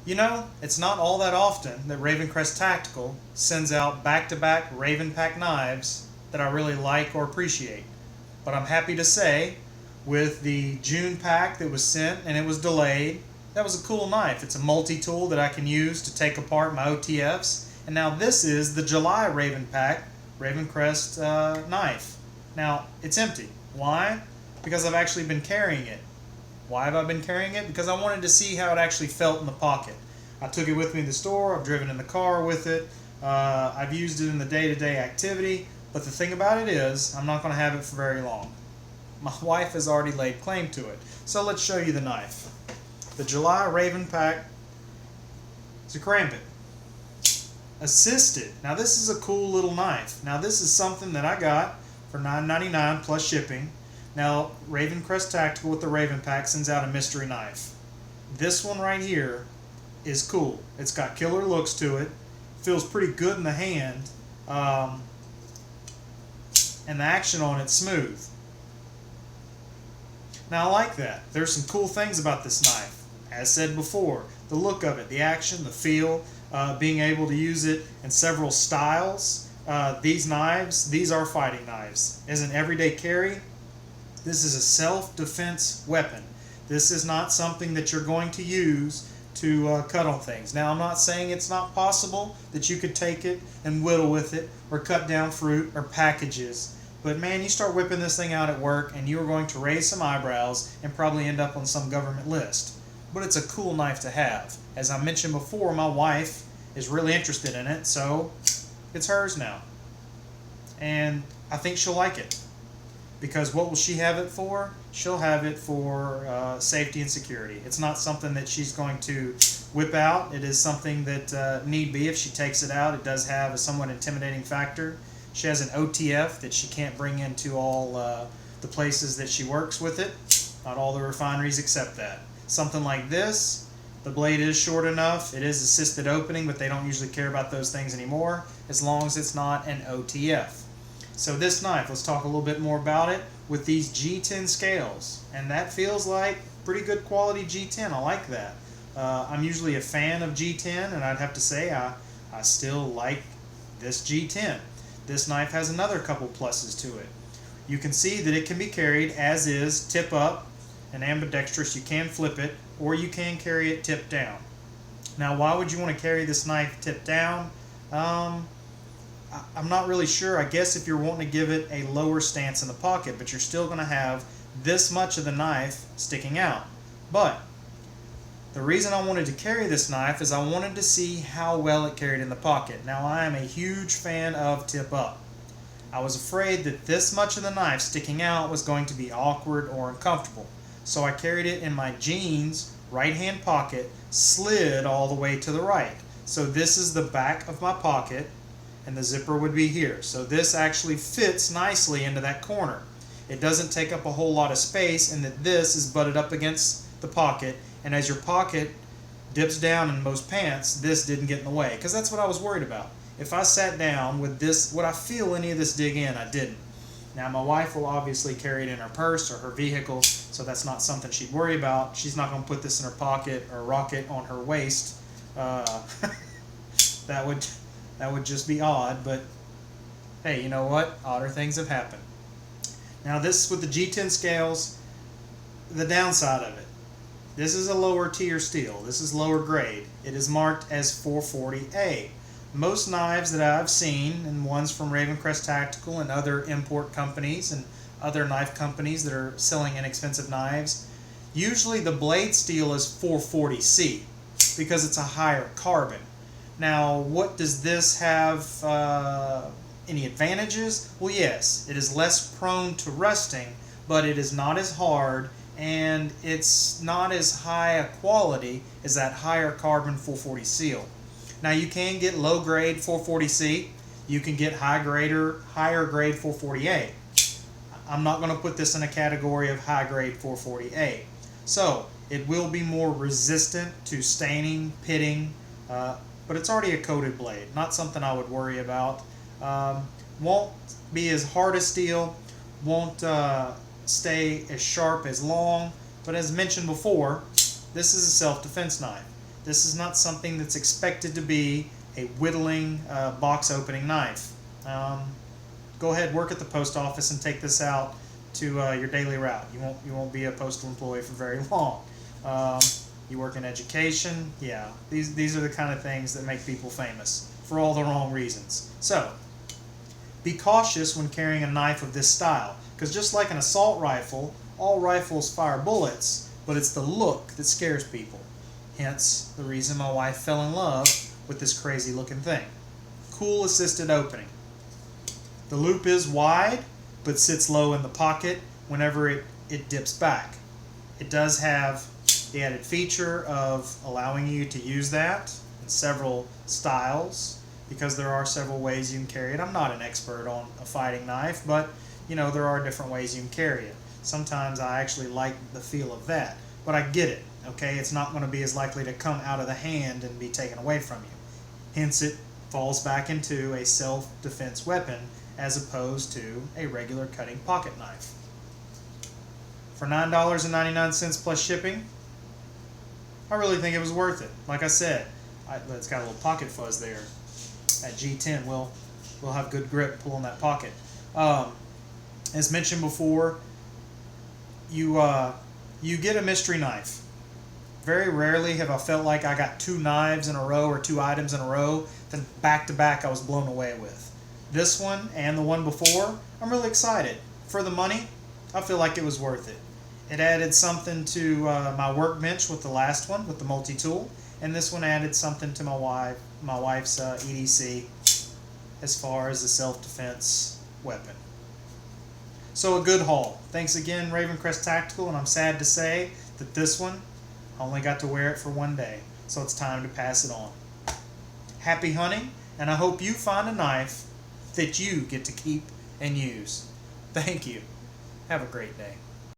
You know, it's not all that often that Ravencrest Tactical sends out back-to-back RavenPac knives that I really like or appreciate. But I'm happy to say, with the June pack that was sent and it was delayed, that was a cool knife. It's a multi-tool that I can use to take apart my OTFs. And now this is the July RavenPac Ravencrest knife. Now, it's empty. Why? Because I've actually been carrying it. Why have I been carrying it? Because I wanted to see how it actually felt in the pocket. I took it with me to the store, I've driven in the car with it, I've used it in the day-to-day activity, but the thing about it is, I'm not going to have it for very long. My wife has already laid claim to it. So let's show you the knife. The July RavenPac is a Karambit. Assisted. Now this is a cool little knife. Now this is something that I got for $9.99 plus shipping. Now, Ravencrest Tactical with the RavenPac sends out a mystery knife. This one right here is cool. It's got killer looks to it. Feels pretty good in the hand. And the action on it's smooth. Now, I like that. There's some cool things about this knife. As said before, the look of it, the action, the feel, being able to use it in several styles. These knives, these are fighting knives. As an everyday carry, this is a self-defense weapon. This is not something that you're going to use to cut on things. Now, I'm not saying it's not possible that you could take it and whittle with it or cut down fruit or packages. But man, you start whipping this thing out at work and you're going to raise some eyebrows and probably end up on some government list. But it's a cool knife to have. As I mentioned before, my wife is really interested in it, so it's hers now. And I think she'll like it. Because what will she have it for? She'll have it for safety and security. It's not something that she's going to whip out. It is something that need be. If she takes it out, it does have a somewhat intimidating factor. She has an OTF that she can't bring into all the places that she works with it. Not all the refineries accept that. Something like this, the blade is short enough. It is assisted opening, but they don't usually care about those things anymore, as long as it's not an OTF. So this knife, let's talk a little bit more about it with these G10 scales. And that feels like pretty good quality G10. I like that. I'm usually a fan of G10, and I'd have to say I still like this G10. This knife has another couple pluses to it. You can see that it can be carried as is, tip up, and ambidextrous. You can flip it, or you can carry it tip down. Now, why would you want to carry this knife tip down? I'm not really sure. I guess if you're wanting to give it a lower stance in the pocket, but you're still going to have this much of the knife sticking out. But the reason I wanted to carry this knife is I wanted to see how well it carried in the pocket. Now, I am a huge fan of tip up. I was afraid that this much of the knife sticking out was going to be awkward or uncomfortable. So I carried it in my jeans right hand pocket, slid all the way to the right. So this is the back of my pocket, and the zipper would be here. So this actually fits nicely into that corner. It doesn't take up a whole lot of space, and that this is butted up against the pocket, and as your pocket dips down in most pants, this didn't get in the way, because that's what I was worried about. If I sat down with this, would I feel any of this dig in? I didn't. Now, my wife will obviously carry it in her purse or her vehicle, so that's not something she'd worry about. She's not going to put this in her pocket or rock it on her waist. That would just be odd, but hey, you know what? Odder things have happened. Now, this with the G10 scales, the downside of it. This is a lower tier steel. This is lower grade. It is marked as 440A. Most knives that I've seen, and ones from Ravencrest Tactical and other import companies and other knife companies that are selling inexpensive knives, usually the blade steel is 440C because it's a higher carbon. Now, what does this have? Any advantages? Well, yes, it is less prone to rusting, but it is not as hard, and it's not as high a quality as that higher carbon 440 steel. Now, you can get low grade 440C. You can get higher grade 440A. I'm not going to put this in a category of high grade 440A. So, it will be more resistant to staining, pitting, but it's already a coated blade. Not something I would worry about. Won't be as hard as steel. Won't stay as sharp as long. But as mentioned before, this is a self-defense knife. This is not something that's expected to be a whittling box opening knife. Go ahead, work at the post office and take this out to your daily route. You won't be a postal employee for very long. You work in education, yeah. These are the kind of things that make people famous for all the wrong reasons. So, be cautious when carrying a knife of this style, because just like an assault rifle, all rifles fire bullets, but it's the look that scares people. Hence, the reason my wife fell in love with this crazy looking thing. Cool assisted opening. The loop is wide, but sits low in the pocket whenever it dips back. It does have the added feature of allowing you to use that in several styles, because there are several ways you can carry it. I'm not an expert on a fighting knife, but there are different ways you can carry it. Sometimes I actually like the feel of that, but I get it, okay? It's not going to be as likely to come out of the hand and be taken away from you. Hence it falls back into a self-defense weapon as opposed to a regular cutting pocket knife. For $9.99 plus shipping, I really think it was worth it. Like I said, it's got a little pocket fuzz there. That G10 will have good grip pulling that pocket. As mentioned before, you get a mystery knife. Very rarely have I felt like I got two knives in a row or two items in a row that back to back I was blown away with. This one and the one before, I'm really excited. For the money, I feel like it was worth it. It added something to my workbench with the last one, with the multi-tool, and this one added something to my wife's EDC as far as the self-defense weapon. So a good haul. Thanks again, Ravencrest Tactical, and I'm sad to say that this one, I only got to wear it for one day, so it's time to pass it on. Happy hunting, and I hope you find a knife that you get to keep and use. Thank you. Have a great day.